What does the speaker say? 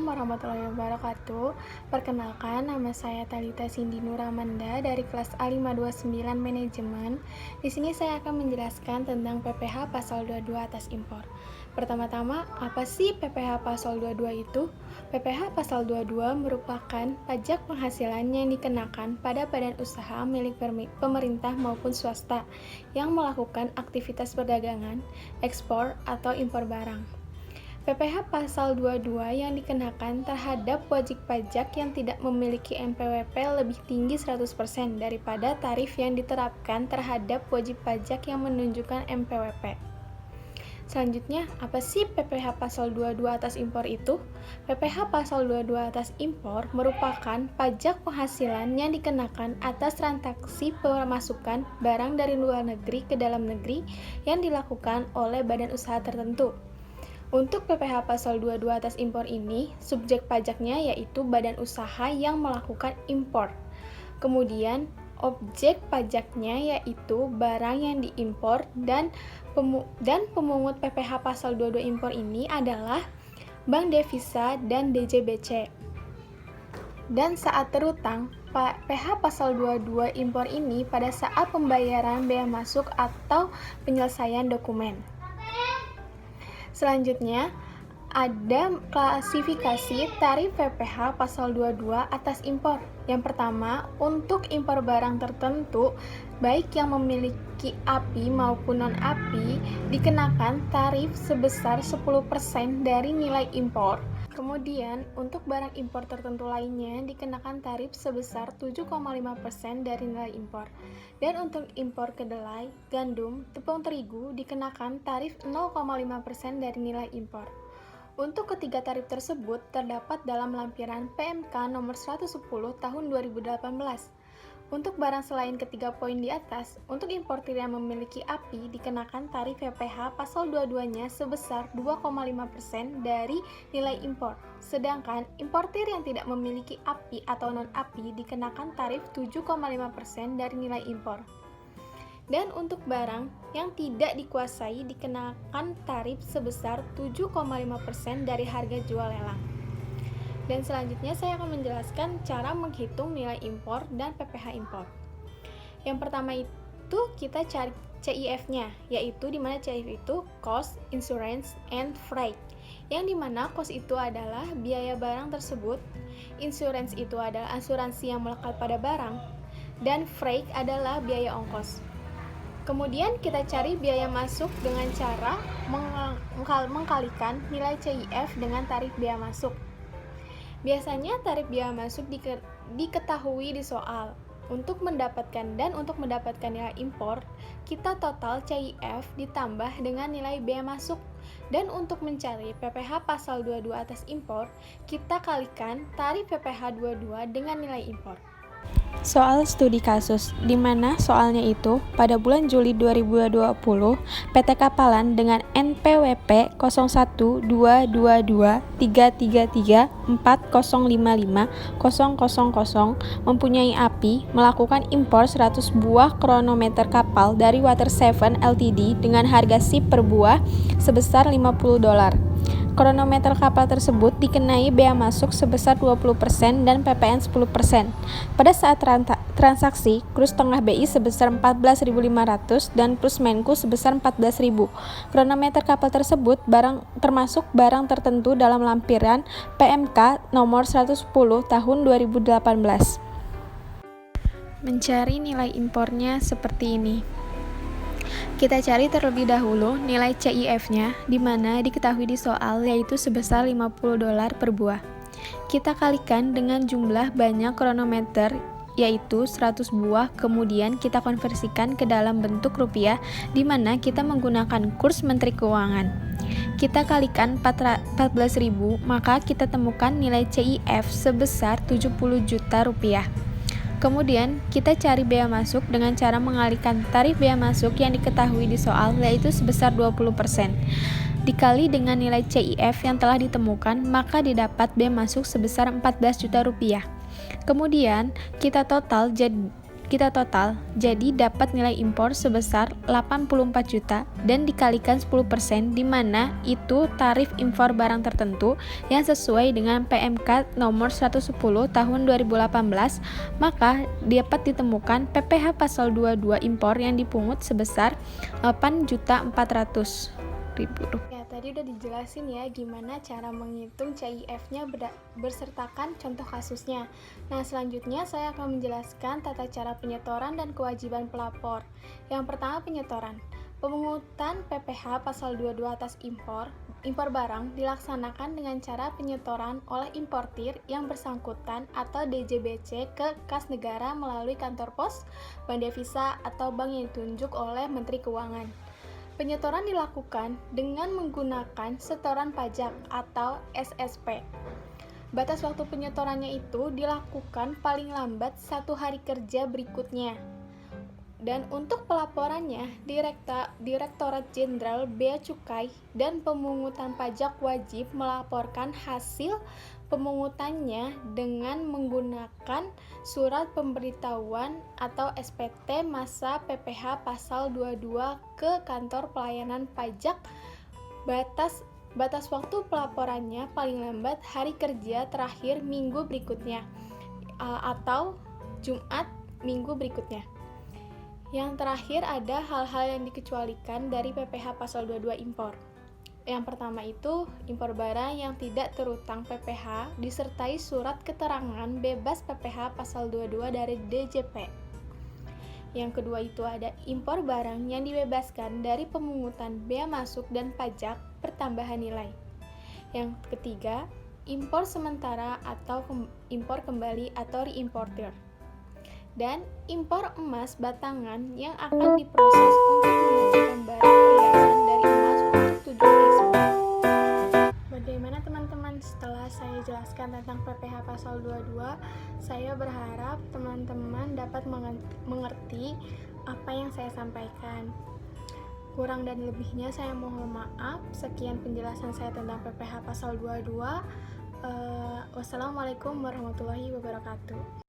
warahmatullahi wabarakatuh. Perkenalkan, nama saya Thalita Cindy Nuramanda dari kelas A529 Manajemen. Di sini saya akan menjelaskan tentang PPh pasal 22 atas impor. Pertama-tama, apa sih PPh pasal 22 itu? PPh pasal 22 merupakan pajak penghasilan yang dikenakan pada badan usaha milik pemerintah maupun swasta yang melakukan aktivitas perdagangan, ekspor, atau impor barang. PPh pasal 22 yang dikenakan terhadap wajib pajak yang tidak memiliki NPWP lebih tinggi 100% daripada tarif yang diterapkan terhadap wajib pajak yang menunjukkan NPWP. Selanjutnya, apa sih PPh pasal 22 atas impor itu? PPh pasal 22 atas impor merupakan pajak penghasilan yang dikenakan atas transaksi pemasukan barang dari luar negeri ke dalam negeri yang dilakukan oleh badan usaha tertentu. Untuk PPh pasal 22 atas impor ini, subjek pajaknya yaitu badan usaha yang melakukan impor. Kemudian, objek pajaknya yaitu barang yang diimpor dan pemungut PPh pasal 22 impor ini adalah Bank Devisa dan DJBC. Dan saat terutang, PPh pasal 22 impor ini pada saat pembayaran bea masuk atau penyelesaian dokumen. Selanjutnya, ada klasifikasi tarif PPh pasal 22 atas impor. Yang pertama, untuk impor barang tertentu, baik yang memiliki API maupun non-API, dikenakan tarif sebesar 10% dari nilai impor. Kemudian, untuk barang impor tertentu lainnya dikenakan tarif sebesar 7,5% dari nilai impor. Dan untuk impor kedelai, gandum, tepung terigu dikenakan tarif 0,5% dari nilai impor. Untuk ketiga tarif tersebut terdapat dalam lampiran PMK nomor 110 tahun 2018. Untuk barang selain ketiga poin di atas, untuk importir yang memiliki API dikenakan tarif PPh pasal 22-nya sebesar 2,5% dari nilai impor. Sedangkan importir yang tidak memiliki API atau non-API dikenakan tarif 7,5% dari nilai impor. Dan untuk barang yang tidak dikuasai dikenakan tarif sebesar 7,5% dari harga jual lelang. Dan selanjutnya saya akan menjelaskan cara menghitung nilai impor dan PPh impor. Yang pertama itu kita cari CIF-nya, yaitu di mana CIF itu Cost, Insurance, and Freight. Yang dimana cost itu adalah biaya barang tersebut, insurance itu adalah asuransi yang melekat pada barang, dan freight adalah biaya ongkos. Kemudian kita cari biaya masuk dengan cara mengkalikan nilai CIF dengan tarif biaya masuk. Biasanya tarif biaya masuk diketahui di soal. Untuk mendapatkan nilai impor, kita total CIF ditambah dengan nilai biaya masuk. Dan untuk mencari PPh pasal 22 atas impor, kita kalikan tarif PPh 22 dengan nilai impor. Soal studi kasus, di mana soalnya itu pada bulan Juli 2020, PT Kapalan dengan NPWP 01223334055000 mempunyai API melakukan impor 100 buah kronometer kapal dari Water 7 Ltd dengan harga SIP per buah sebesar $50. Kronometer kapal tersebut dikenai bea masuk sebesar 20% dan PPN 10%. Pada saat transaksi, kurs tengah BI sebesar 14.500 dan kurs Menku sebesar 14.000. Kronometer kapal tersebut termasuk barang tertentu dalam lampiran PMK nomor 110 tahun 2018. Mencari nilai impornya seperti ini. Kita cari terlebih dahulu nilai CIF-nya, di mana diketahui di soal yaitu sebesar $50 per buah. Kita kalikan dengan jumlah banyak kronometer yaitu 100 buah, kemudian kita konversikan ke dalam bentuk rupiah, di mana kita menggunakan kurs Menteri Keuangan. Kita kalikan 14.000, maka kita temukan nilai CIF sebesar 70 juta rupiah. Kemudian, kita cari bea masuk dengan cara mengalihkan tarif bea masuk yang diketahui di soal yaitu sebesar 20%. Dikali dengan nilai CIF yang telah ditemukan, maka didapat bea masuk sebesar 14 juta rupiah. Kemudian, kita total kita total, jadi dapat nilai impor sebesar 84 juta dan dikalikan 10%, di mana itu tarif impor barang tertentu yang sesuai dengan PMK nomor 110 tahun 2018, maka dapat ditemukan PPh pasal 22 impor yang dipungut sebesar 8.400.000 rupiah. Ya, tadi udah dijelasin ya gimana cara menghitung CIF-nya bersertakan contoh kasusnya. Nah, selanjutnya saya akan menjelaskan tata cara penyetoran dan kewajiban pelapor. Yang pertama, penyetoran. Pemungutan PPh pasal 22 atas impor barang dilaksanakan dengan cara penyetoran oleh importir yang bersangkutan atau DJBC ke kas negara melalui kantor pos, bank devisa, atau bank yang ditunjuk oleh Menteri Keuangan. Penyetoran dilakukan dengan menggunakan setoran pajak atau SSP. Batas waktu penyetorannya itu dilakukan paling lambat 1 hari kerja berikutnya. Dan untuk pelaporannya, Direktorat Jenderal Bea Cukai dan Pemungutan Pajak wajib melaporkan hasil pemungutannya dengan menggunakan surat pemberitahuan atau SPT masa PPh pasal 22 ke kantor pelayanan pajak. Batas waktu pelaporannya paling lambat hari kerja terakhir minggu berikutnya atau Jumat minggu berikutnya. Yang terakhir ada hal-hal yang dikecualikan dari PPh pasal 22 impor. Yang pertama itu impor barang yang tidak terutang PPh disertai surat keterangan bebas PPh pasal 22 dari DJP. Yang kedua itu ada impor barang yang dibebaskan dari pemungutan bea masuk dan pajak pertambahan nilai. Yang ketiga, impor sementara atau impor kembali atau reimporter. Dan impor emas batangan yang akan diproses untuk menggantikan barang perhiasan dari emas untuk tujuan ekspor. Bagaimana teman-teman setelah saya jelaskan tentang PPh pasal 22, saya berharap teman-teman dapat mengerti apa yang saya sampaikan. Kurang dan lebihnya saya mohon maaf. Sekian penjelasan saya tentang PPh pasal 22. Wassalamualaikum warahmatullahi wabarakatuh.